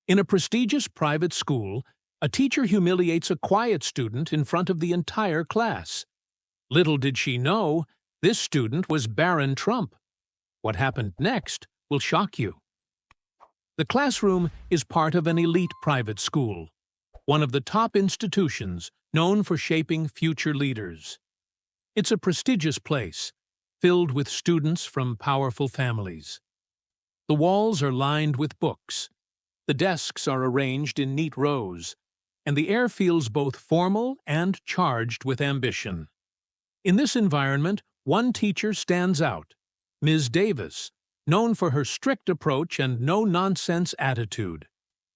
In a prestigious private school, a teacher humiliates a quiet student in front of the entire class. Little did she know, this student was Barron Trump. What happened next will shock you. The classroom is part of an elite private school, one of the top institutions known for shaping future leaders. It's a prestigious place, filled with students from powerful families. The walls are lined with books. The desks are arranged in neat rows, and the air feels both formal and charged with ambition. In this environment, one teacher stands out, Ms. Davis, known for her strict approach and no-nonsense attitude.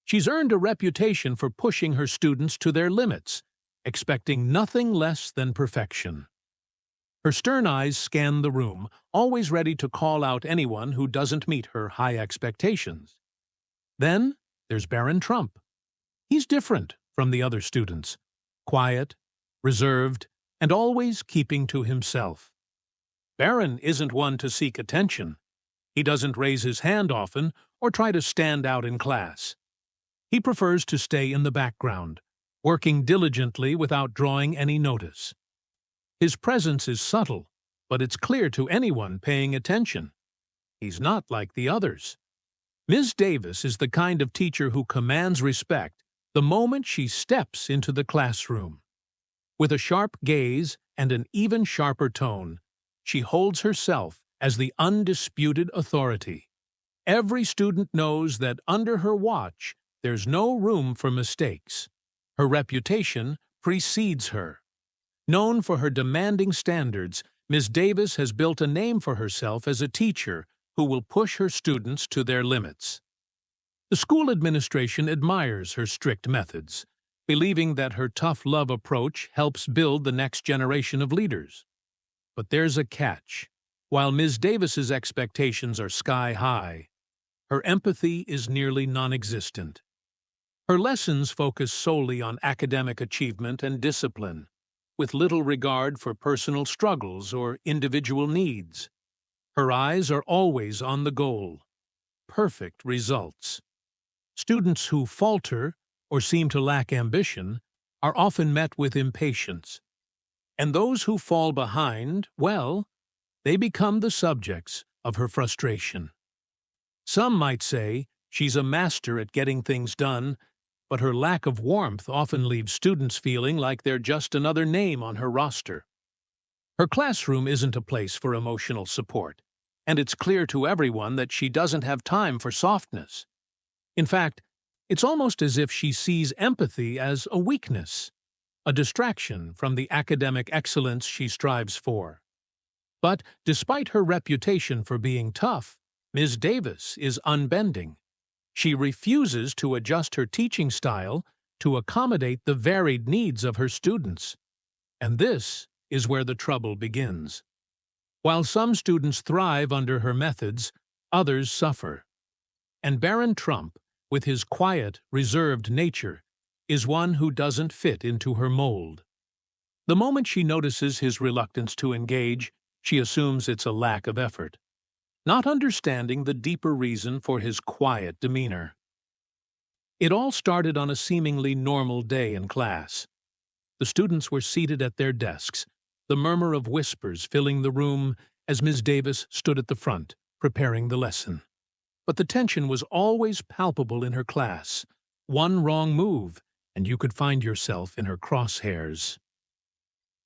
She's earned a reputation for pushing her students to their limits, expecting nothing less than perfection. Her stern eyes scan the room, always ready to call out anyone who doesn't meet her high expectations. Then there's Barron Trump. He's different from the other students, quiet, reserved, and always keeping to himself. Barron isn't one to seek attention. He doesn't raise his hand often or try to stand out in class. He prefers to stay in the background, working diligently without drawing any notice. His presence is subtle, but it's clear to anyone paying attention. He's not like the others. Ms. Davis is the kind of teacher who commands respect the moment she steps into the classroom. With a sharp gaze and an even sharper tone, she holds herself as the undisputed authority. Every student knows that under her watch, there's no room for mistakes. Her reputation precedes her. Known for her demanding standards, Ms. Davis has built a name for herself as a teacher who will push her students to their limits. The school administration admires her strict methods, believing that her tough love approach helps build the next generation of leaders. But there's a catch. While Ms. Davis's expectations are sky high, her empathy is nearly non-existent. Her lessons focus solely on academic achievement and discipline, with little regard for personal struggles or individual needs. Her eyes are always on the goal: perfect results. Students who falter or seem to lack ambition are often met with impatience. And those who fall behind, well, they become the subjects of her frustration. Some might say she's a master at getting things done, but her lack of warmth often leaves students feeling like they're just another name on her roster. Her classroom isn't a place for emotional support, and it's clear to everyone that she doesn't have time for softness. In fact, it's almost as if she sees empathy as a weakness, a distraction from the academic excellence she strives for. But despite her reputation for being tough, Ms. Davis is unbending. She refuses to adjust her teaching style to accommodate the varied needs of her students. And this is where the trouble begins. While some students thrive under her methods, others suffer. And Barron Trump, with his quiet, reserved nature, is one who doesn't fit into her mold. The moment she notices his reluctance to engage, she assumes it's a lack of effort, not understanding the deeper reason for his quiet demeanor. It all started on a seemingly normal day in class. The students were seated at their desks, the murmur of whispers filling the room as Ms. Davis stood at the front, preparing the lesson. But the tension was always palpable in her class. One wrong move, and you could find yourself in her crosshairs.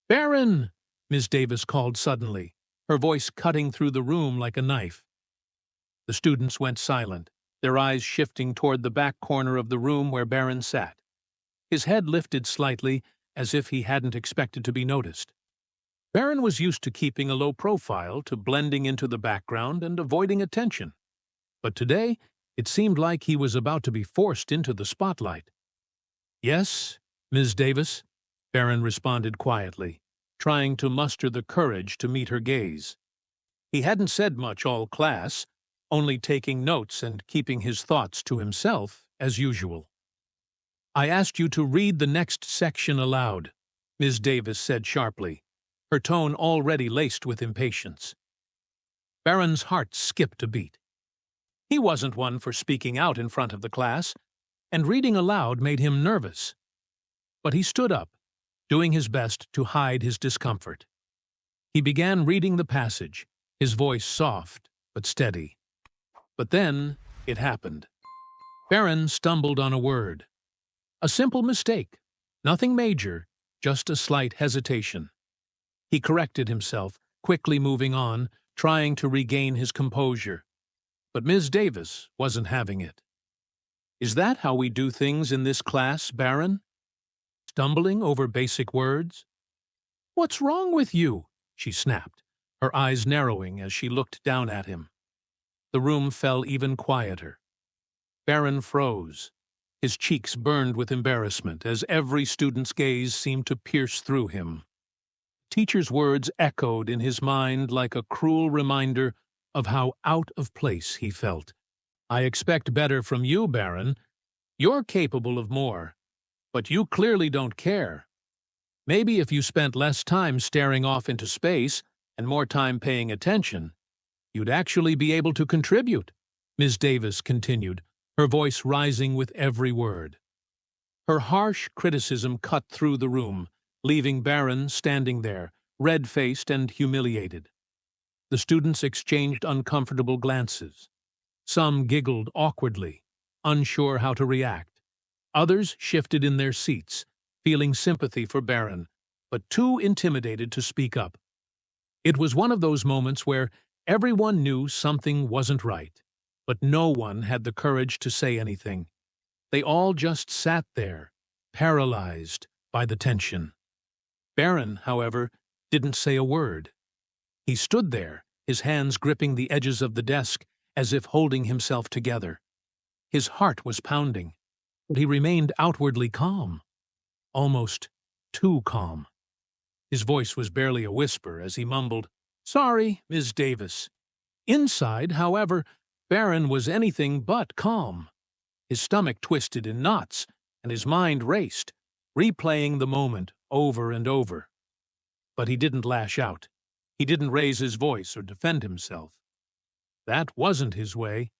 "Barron!" Ms. Davis called suddenly, her voice cutting through the room like a knife. The students went silent, their eyes shifting toward the back corner of the room where Barron sat. His head lifted slightly, as if he hadn't expected to be noticed. Barron was used to keeping a low profile, to blending into the background and avoiding attention. But today, it seemed like he was about to be forced into the spotlight. "Yes, Ms. Davis," Barron responded quietly, trying to muster the courage to meet her gaze. He hadn't said much all class, only taking notes and keeping his thoughts to himself, as usual. "I asked you to read the next section aloud," Ms. Davis said sharply, her tone already laced with impatience. Barron's heart skipped a beat. He wasn't one for speaking out in front of the class, and reading aloud made him nervous. But he stood up, doing his best to hide his discomfort. He began reading the passage, his voice soft but steady. But then it happened. Barron stumbled on a word. A simple mistake, nothing major, just a slight hesitation. He corrected himself, quickly moving on, trying to regain his composure. But Ms. Davis wasn't having it. "Is that how we do things in this class, Barron? Stumbling over basic words?" "What's wrong with you?" she snapped, her eyes narrowing as she looked down at him. The room fell even quieter. Barron froze. His cheeks burned with embarrassment as every student's gaze seemed to pierce through him. Teacher's words echoed in his mind like a cruel reminder of how out of place he felt. "I expect better from you, Barron. You're capable of more, but you clearly don't care. Maybe if you spent less time staring off into space and more time paying attention, you'd actually be able to contribute," Ms. Davis continued, her voice rising with every word. Her harsh criticism cut through the room, leaving Barron standing there, red-faced and humiliated. The students exchanged uncomfortable glances. Some giggled awkwardly, unsure how to react. Others shifted in their seats, feeling sympathy for Barron, but too intimidated to speak up. It was one of those moments where everyone knew something wasn't right, but no one had the courage to say anything. They all just sat there, paralyzed by the tension. Barron, however, didn't say a word. He stood there, his hands gripping the edges of the desk as if holding himself together. His heart was pounding, but he remained outwardly calm, almost too calm. His voice was barely a whisper as he mumbled, "Sorry, Ms. Davis." Inside, however, Barron was anything but calm. His stomach twisted in knots, and his mind raced, replaying the moment over and over. But he didn't lash out. He didn't raise his voice or defend himself. That wasn't his way.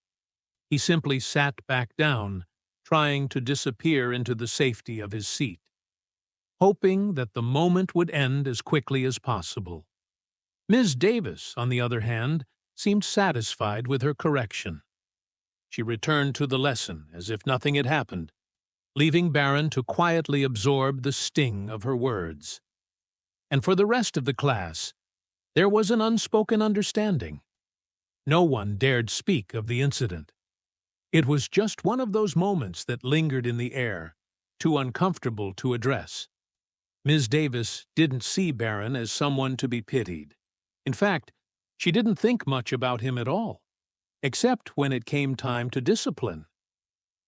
He simply sat back down, trying to disappear into the safety of his seat, hoping that the moment would end as quickly as possible. Ms. Davis, on the other hand, seemed satisfied with her correction. She returned to the lesson as if nothing had happened, leaving Barron to quietly absorb the sting of her words. And for the rest of the class, there was an unspoken understanding. No one dared speak of the incident. It was just one of those moments that lingered in the air, too uncomfortable to address. Ms. Davis didn't see Barron as someone to be pitied. In fact, she didn't think much about him at all, except when it came time to discipline.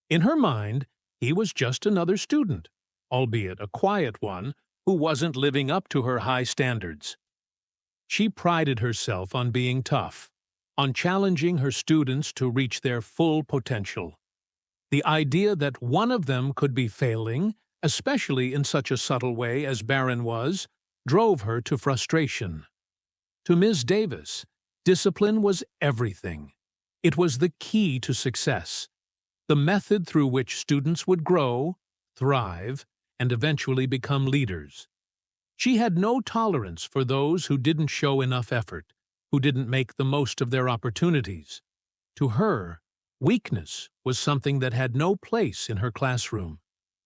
In her mind, he was just another student, albeit a quiet one, who wasn't living up to her high standards. She prided herself on being tough, on challenging her students to reach their full potential. The idea that one of them could be failing, especially in such a subtle way as Barron was, drove her to frustration. To Ms. Davis, discipline was everything. It was the key to success, the method through which students would grow, thrive, and eventually become leaders. She had no tolerance for those who didn't show enough effort, who didn't make the most of their opportunities. To her, weakness was something that had no place in her classroom.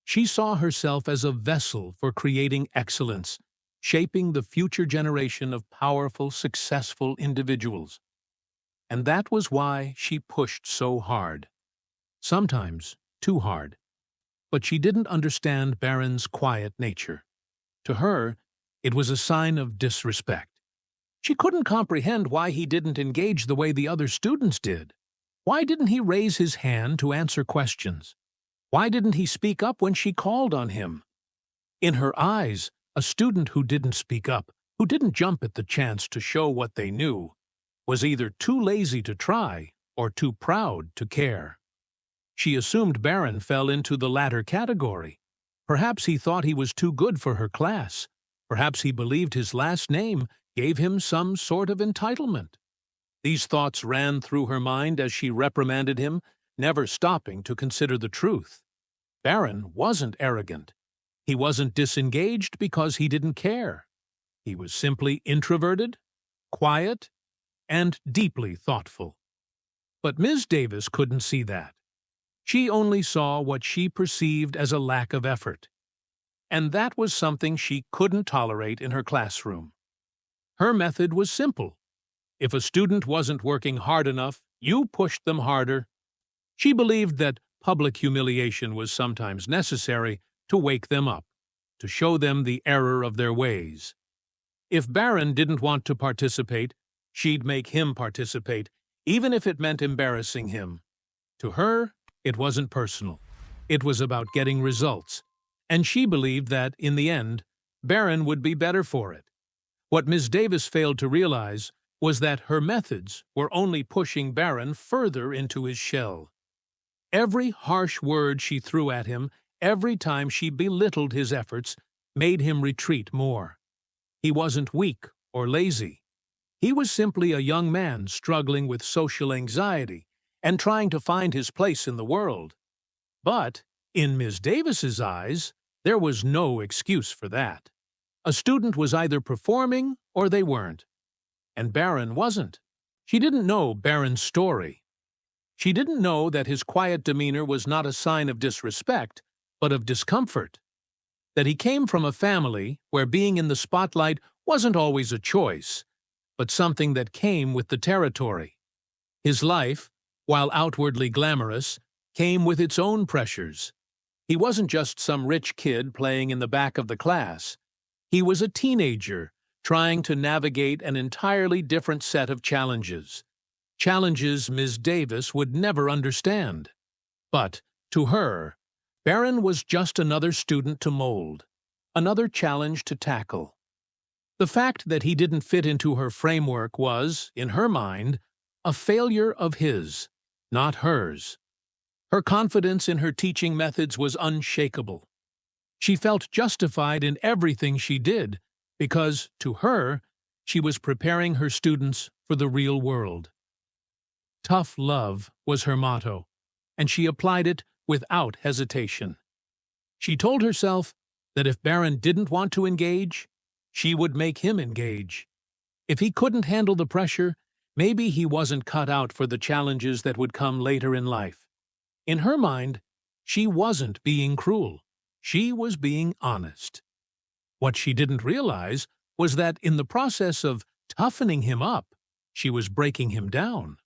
She saw herself as a vessel for creating excellence, shaping the future generation of powerful, successful individuals. And that was why she pushed so hard. Sometimes too hard. But she didn't understand Barron's quiet nature. To her, it was a sign of disrespect. She couldn't comprehend why he didn't engage the way the other students did. Why didn't he raise his hand to answer questions? Why didn't he speak up when she called on him? In her eyes, a student who didn't speak up, who didn't jump at the chance to show what they knew, was either too lazy to try or too proud to care. She assumed Barron fell into the latter category. Perhaps he thought he was too good for her class. Perhaps he believed his last name gave him some sort of entitlement. These thoughts ran through her mind as she reprimanded him, never stopping to consider the truth. Barron wasn't arrogant. He wasn't disengaged because he didn't care. He was simply introverted, quiet, and deeply thoughtful. But Ms. Davis couldn't see that. She only saw what she perceived as a lack of effort. And that was something she couldn't tolerate in her classroom. Her method was simple. If a student wasn't working hard enough, you pushed them harder. She believed that public humiliation was sometimes necessary to wake them up, to show them the error of their ways. If Barron didn't want to participate, she'd make him participate, even if it meant embarrassing him. To her, it wasn't personal. It was about getting results. And she believed that, in the end, Barron would be better for it. What Ms. Davis failed to realize was that her methods were only pushing Barron further into his shell. Every harsh word she threw at him, every time she belittled his efforts, made him retreat more. He wasn't weak or lazy. He was simply a young man struggling with social anxiety and trying to find his place in the world. But, in Ms. Davis's eyes, there was no excuse for that. A student was either performing or they weren't. And Barron wasn't. She didn't know Barron's story. She didn't know that his quiet demeanor was not a sign of disrespect, but of discomfort. That he came from a family where being in the spotlight wasn't always a choice, but something that came with the territory. His life, while outwardly glamorous, came with its own pressures. He wasn't just some rich kid playing in the back of the class. He was a teenager trying to navigate an entirely different set of challenges. Challenges Ms. Davis would never understand. But, to her, Barron was just another student to mold, another challenge to tackle. The fact that he didn't fit into her framework was, in her mind, a failure of his, not hers. Her confidence in her teaching methods was unshakable. She felt justified in everything she did because, to her, she was preparing her students for the real world. Tough love was her motto, and she applied it without hesitation. She told herself that if Barron didn't want to engage, she would make him engage. If he couldn't handle the pressure, maybe he wasn't cut out for the challenges that would come later in life. In her mind, she wasn't being cruel. She was being honest. What she didn't realize was that in the process of toughening him up, she was breaking him down.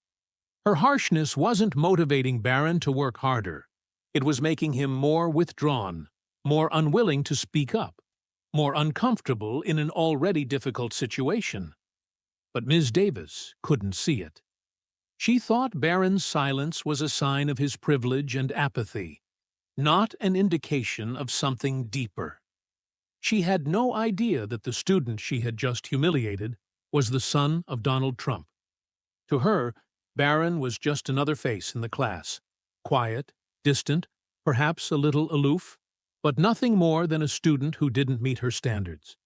Her harshness wasn't motivating Barron to work harder. It was making him more withdrawn, more unwilling to speak up, more uncomfortable in an already difficult situation. But Ms. Davis couldn't see it. She thought Barron's silence was a sign of his privilege and apathy, not an indication of something deeper. She had no idea that the student she had just humiliated was the son of Donald Trump. To her, Barron was just another face in the class, quiet, distant, perhaps a little aloof, but nothing more than a student who didn't meet her standards.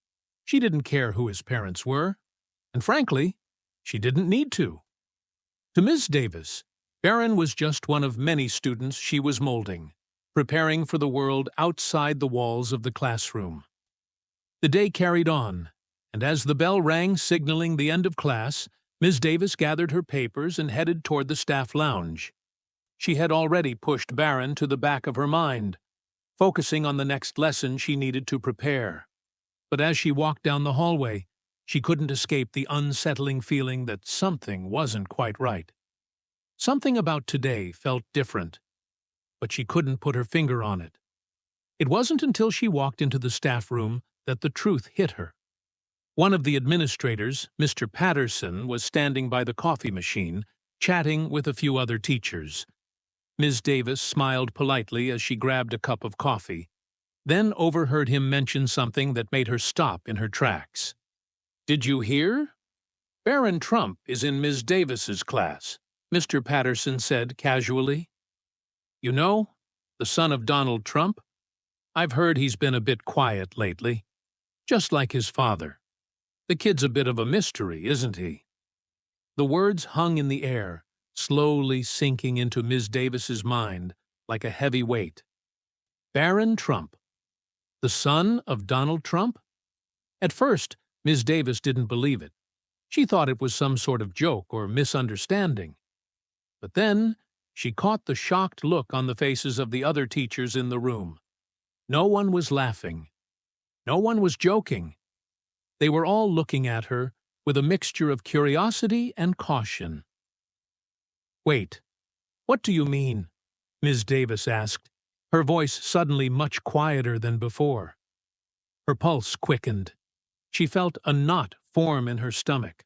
She didn't care who his parents were, and frankly, she didn't need to. To Ms. Davis, Barron was just one of many students she was molding, preparing for the world outside the walls of the classroom. The day carried on, and as the bell rang signaling the end of class, Ms. Davis gathered her papers and headed toward the staff lounge. She had already pushed Barron to the back of her mind, focusing on the next lesson she needed to prepare. But as she walked down the hallway, she couldn't escape the unsettling feeling that something wasn't quite right. Something about today felt different, but she couldn't put her finger on it. It wasn't until she walked into the staff room that the truth hit her. One of the administrators, Mr. Patterson, was standing by the coffee machine, chatting with a few other teachers. Ms. Davis smiled politely as she grabbed a cup of coffee, then overheard him mention something that made her stop in her tracks. "Did you hear? Barron Trump is in Ms. Davis's class," Mr. Patterson said casually. "You know, the son of Donald Trump? I've heard he's been a bit quiet lately, just like his father. The kid's a bit of a mystery, isn't he?" The words hung in the air, slowly sinking into Ms. Davis's mind like a heavy weight. Barron Trump, the son of Donald Trump? At first, Ms. Davis didn't believe it. She thought it was some sort of joke or misunderstanding. But then, she caught the shocked look on the faces of the other teachers in the room. No one was laughing. No one was joking. They were all looking at her with a mixture of curiosity and caution. "Wait, what do you mean?" Ms. Davis asked, her voice suddenly much quieter than before. Her pulse quickened. She felt a knot form in her stomach.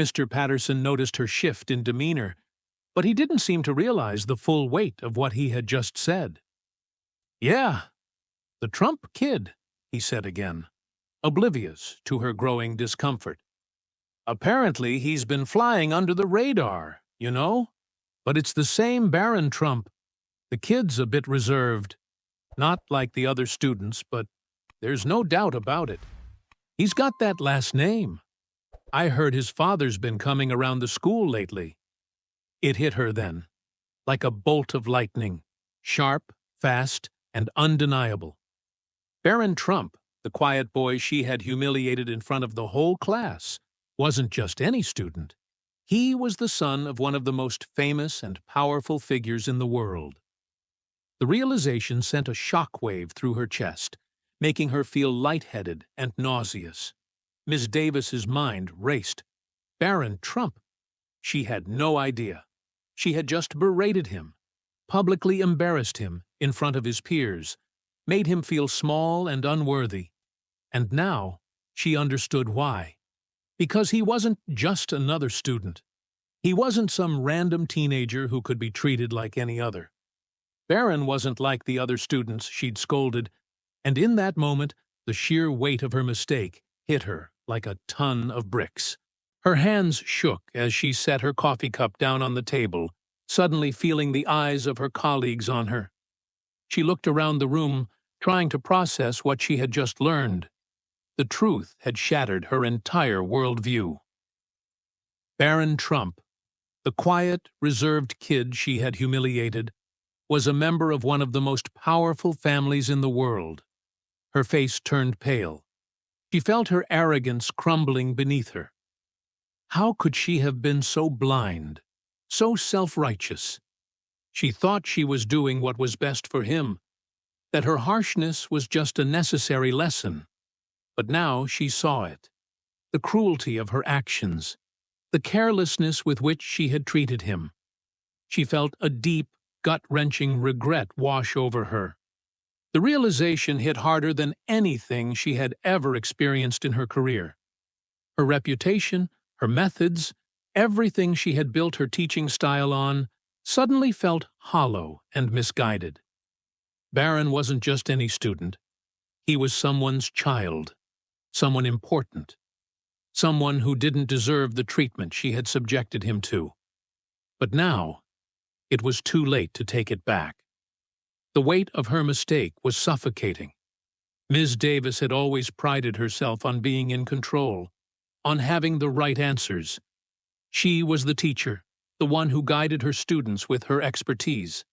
Mr. Patterson noticed her shift in demeanor, but he didn't seem to realize the full weight of what he had just said. "Yeah, the Trump kid," he said again, oblivious to her growing discomfort. "Apparently he's been flying under the radar, you know? But it's the same Barron Trump. The kid's a bit reserved. Not like the other students, but there's no doubt about it. He's got that last name. I heard his father's been coming around the school lately." It hit her then, like a bolt of lightning, sharp, fast, and undeniable. Barron Trump, the quiet boy she had humiliated in front of the whole class, wasn't just any student. He was the son of one of the most famous and powerful figures in the world. The realization sent a shockwave through her chest, making her feel lightheaded and nauseous. Miss Davis's mind raced. Barron Trump? She had no idea. She had just berated him, publicly embarrassed him in front of his peers, made him feel small and unworthy. And now she understood why. Because he wasn't just another student. He wasn't some random teenager who could be treated like any other. Barron wasn't like the other students she'd scolded, and in that moment, the sheer weight of her mistake hit her like a ton of bricks. Her hands shook as she set her coffee cup down on the table, suddenly feeling the eyes of her colleagues on her. She looked around the room, trying to process what she had just learned. The truth had shattered her entire worldview. Barron Trump, the quiet, reserved kid she had humiliated, was a member of one of the most powerful families in the world. Her face turned pale. She felt her arrogance crumbling beneath her. How could she have been so blind, so self-righteous? She thought she was doing what was best for him, that her harshness was just a necessary lesson. But now she saw it. The cruelty of her actions, the carelessness with which she had treated him. She felt a deep, gut-wrenching regret wash over her. The realization hit harder than anything she had ever experienced in her career. Her reputation, her methods, everything she had built her teaching style on, suddenly felt hollow and misguided. Barron wasn't just any student. He was someone's child, someone important, someone who didn't deserve the treatment she had subjected him to. But now, it was too late to take it back. The weight of her mistake was suffocating. Ms. Davis had always prided herself on being in control, on having the right answers. She was the teacher, the one who guided her students with her expertise.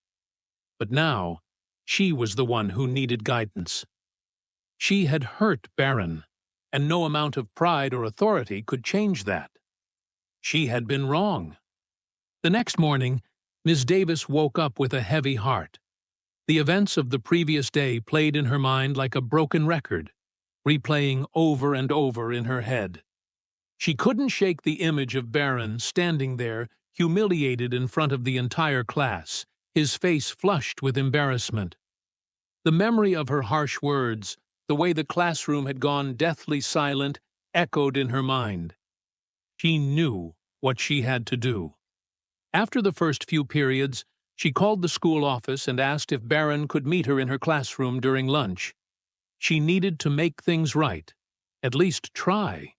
But now, she was the one who needed guidance. She had hurt Barron, and no amount of pride or authority could change that. She had been wrong. The next morning, Ms. Davis woke up with a heavy heart. The events of the previous day played in her mind like a broken record, replaying over and over in her head. She couldn't shake the image of Barron standing there, humiliated in front of the entire class, his face flushed with embarrassment. The memory of her harsh words, the way the classroom had gone deathly silent, echoed in her mind. She knew what she had to do. After the first few periods, she called the school office and asked if Barron could meet her in her classroom during lunch. She needed to make things right, at least try.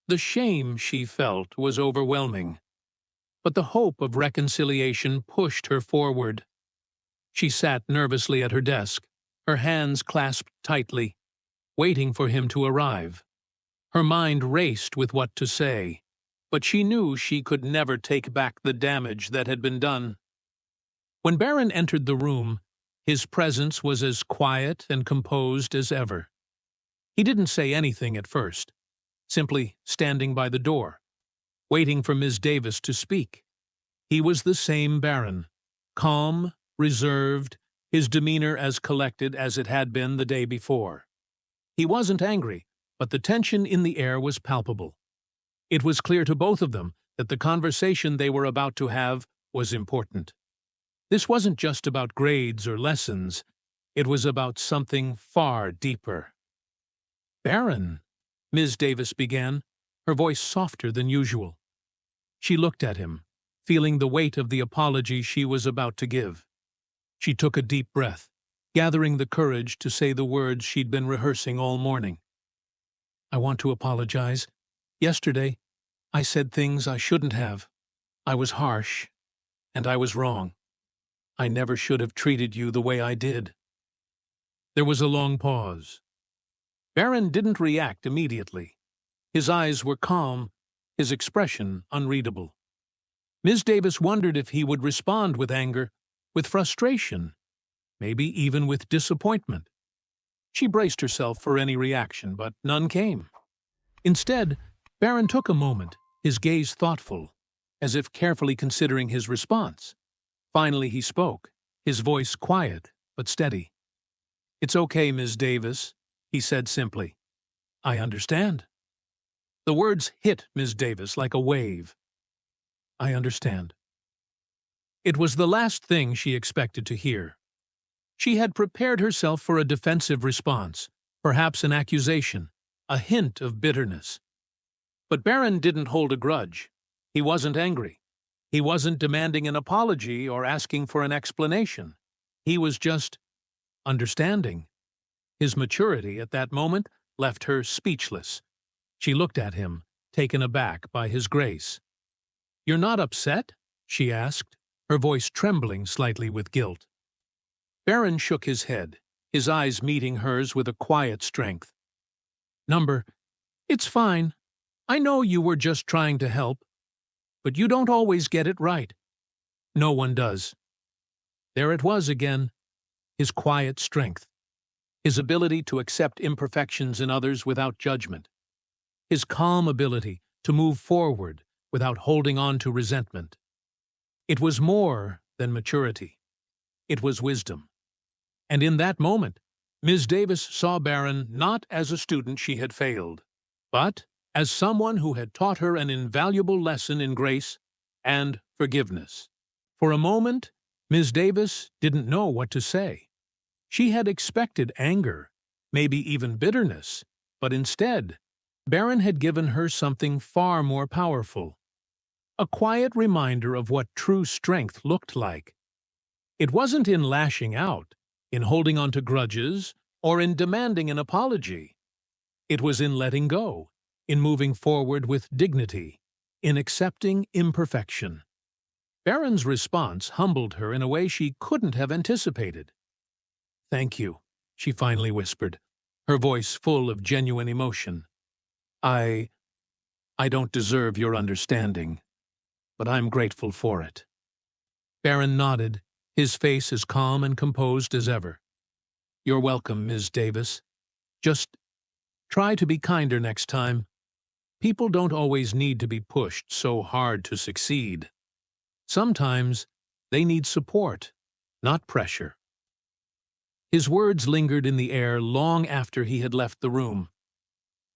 The shame she felt was overwhelming, but the hope of reconciliation pushed her forward. She sat nervously at her desk, her hands clasped tightly, waiting for him to arrive. Her mind raced with what to say, but she knew she could never take back the damage that had been done. When Barron entered the room, His presence was as quiet and composed as ever. He didn't say anything at first, simply standing by the door, waiting for Ms. Davis to speak. He was the same Barron, calm, reserved, his demeanor as collected as it had been the day before. He wasn't angry, but the tension in the air was palpable. It was clear to both of them that the conversation they were about to have was important. This wasn't just about grades or lessons. It was about something far deeper. "Barron," Ms. Davis began, her voice softer than usual. She looked at him, feeling the weight of the apology she was about to give. She took a deep breath, gathering the courage to say the words she'd been rehearsing all morning. "I want to apologize. Yesterday, I said things I shouldn't have. I was harsh, and I was wrong. I never should have treated you the way I did." There was a long pause. Barron didn't react immediately. His eyes were calm, his expression unreadable. Ms. Davis wondered if he would respond with anger, with frustration, maybe even with disappointment. She braced herself for any reaction, but none came. Instead, Barron took a moment, his gaze thoughtful, as if carefully considering his response. Finally he spoke, his voice quiet but steady. "It's okay, Ms. Davis," he said simply. "I understand." The words hit Ms. Davis like a wave. "I understand." It was the last thing she expected to hear. She had prepared herself for a defensive response, perhaps an accusation, a hint of bitterness. But Barron didn't hold a grudge. He wasn't angry. He wasn't demanding an apology or asking for an explanation. He was just understanding. His maturity at that moment left her speechless. She looked at him, taken aback by his grace. "You're not upset?" she asked, her voice trembling slightly with guilt. Barron shook his head, his eyes meeting hers with a quiet strength. "It's fine. I know you were just trying to help. But you don't always get it right. No one does." There it was again, his quiet strength, his ability to accept imperfections in others without judgment, his calm ability to move forward without holding on to resentment. It was more than maturity. It was wisdom. And in that moment, Ms. Davis saw Barron not as a student she had failed, but as someone who had taught her an invaluable lesson in grace and forgiveness. For a moment, Ms. Davis didn't know what to say. She had expected anger, maybe even bitterness, but instead, Barron had given her something far more powerful. A quiet reminder of what true strength looked like. It wasn't in lashing out, in holding on to grudges, or in demanding an apology. It was in letting go, in moving forward with dignity, in accepting imperfection. Barron's response humbled her in a way she couldn't have anticipated. "Thank you," she finally whispered, her voice full of genuine emotion. I don't deserve your understanding, but I'm grateful for it." Barron nodded, his face as calm and composed as ever. "You're welcome, Ms. Davis. Just try to be kinder next time. People don't always need to be pushed so hard to succeed. Sometimes they need support, not pressure." His words lingered in the air long after he had left the room.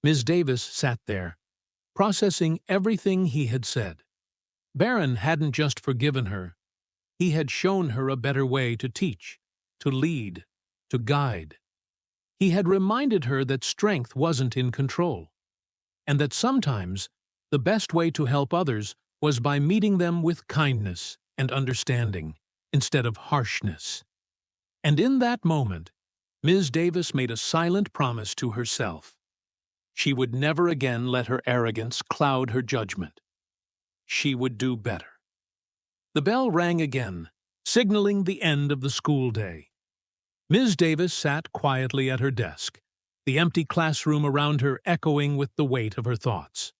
Ms. Davis sat there, processing everything he had said. Barron hadn't just forgiven her. He had shown her a better way to teach, to lead, to guide. He had reminded her that strength wasn't in control, and that sometimes the best way to help others was by meeting them with kindness and understanding instead of harshness. And in that moment, Ms. Davis made a silent promise to herself. She would never again let her arrogance cloud her judgment. She would do better. The bell rang again, signaling the end of the school day. Ms. Davis sat quietly at her desk, the empty classroom around her echoing with the weight of her thoughts.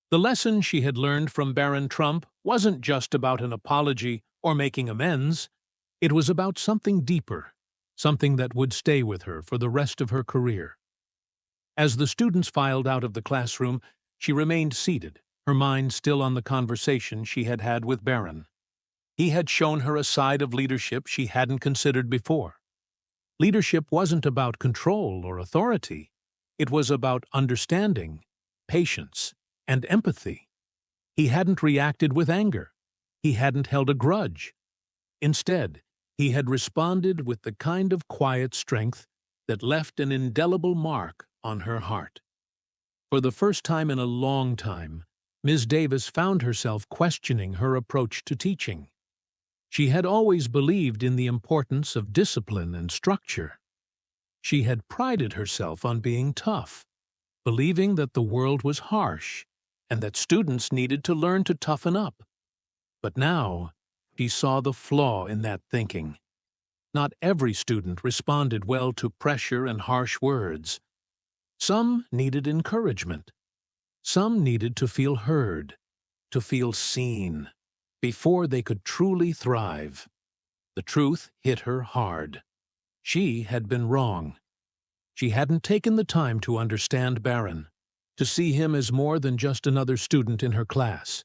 The lesson she had learned from Barron Trump wasn't just about an apology or making amends. It was about something deeper, something that would stay with her for the rest of her career. As the students filed out of the classroom, she remained seated, her mind still on the conversation she had had with Barron. He had shown her a side of leadership she hadn't considered before. Leadership wasn't about control or authority. It was about understanding, patience, and empathy. He hadn't reacted with anger. He hadn't held a grudge. Instead, he had responded with the kind of quiet strength that left an indelible mark on her heart. For the first time in a long time, Ms. Davis found herself questioning her approach to teaching. She had always believed in the importance of discipline and structure. She had prided herself on being tough, believing that the world was harsh and that students needed to learn to toughen up. But now, she saw the flaw in that thinking. Not every student responded well to pressure and harsh words. Some needed encouragement. Some needed to feel heard, to feel seen, before they could truly thrive. The truth hit her hard. She had been wrong. She hadn't taken the time to understand Barron, to see him as more than just another student in her class.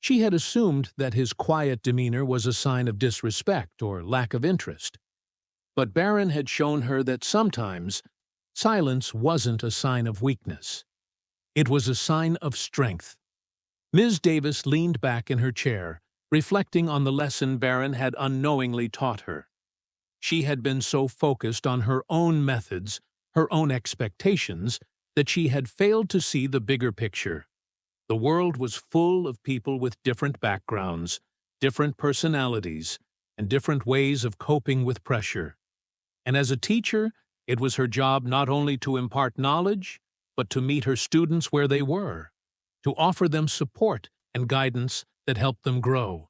She had assumed that his quiet demeanor was a sign of disrespect or lack of interest. But Barron had shown her that sometimes silence wasn't a sign of weakness. It was a sign of strength. Ms. Davis leaned back in her chair, reflecting on the lesson Barron had unknowingly taught her. She had been so focused on her own methods, her own expectations, that she had failed to see the bigger picture. The world was full of people with different backgrounds, different personalities, and different ways of coping with pressure. And as a teacher, it was her job not only to impart knowledge, but to meet her students where they were, to offer them support and guidance that helped them grow.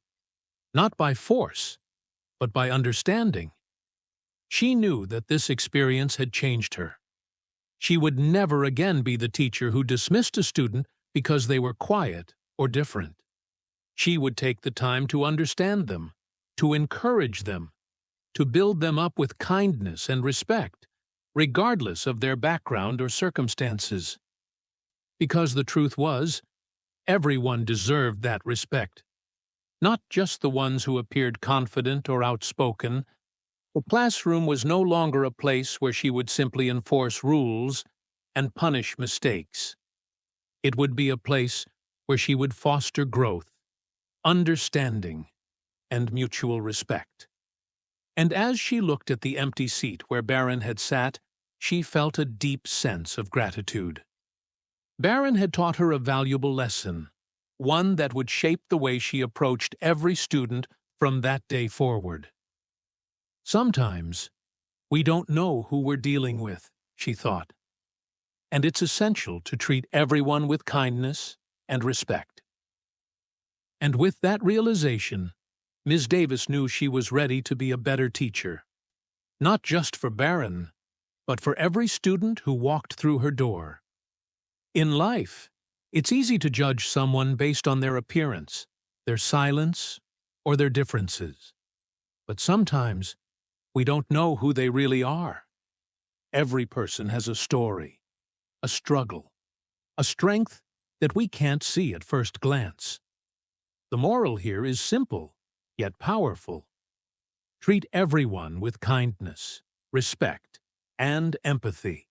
Not by force, but by understanding. She knew that this experience had changed her. She would never again be the teacher who dismissed a student because they were quiet or different. She would take the time to understand them, to encourage them, to build them up with kindness and respect, regardless of their background or circumstances. Because the truth was, everyone deserved that respect. Not just the ones who appeared confident or outspoken. The classroom was no longer a place where she would simply enforce rules and punish mistakes. It would be a place where she would foster growth, understanding, and mutual respect. And as she looked at the empty seat where Barron had sat, she felt a deep sense of gratitude. Barron had taught her a valuable lesson, one that would shape the way she approached every student from that day forward. Sometimes, we don't know who we're dealing with, she thought, and it's essential to treat everyone with kindness and respect. And with that realization, Ms. Davis knew she was ready to be a better teacher, not just for Barron, but for every student who walked through her door. In life, it's easy to judge someone based on their appearance, their silence, or their differences. But sometimes, we don't know who they really are. Every person has a story, a struggle, a strength that we can't see at first glance. The moral here is simple, yet powerful. Treat everyone with kindness, respect, and empathy,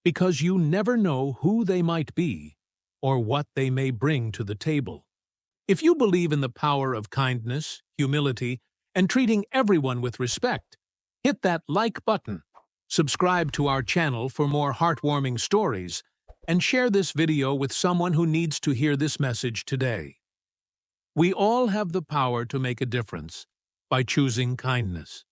because you never know who they might be or what they may bring to the table. If you believe in the power of kindness, humility, and treating everyone with respect, hit that like button, subscribe to our channel for more heartwarming stories, and share this video with someone who needs to hear this message today. We all have the power to make a difference by choosing kindness.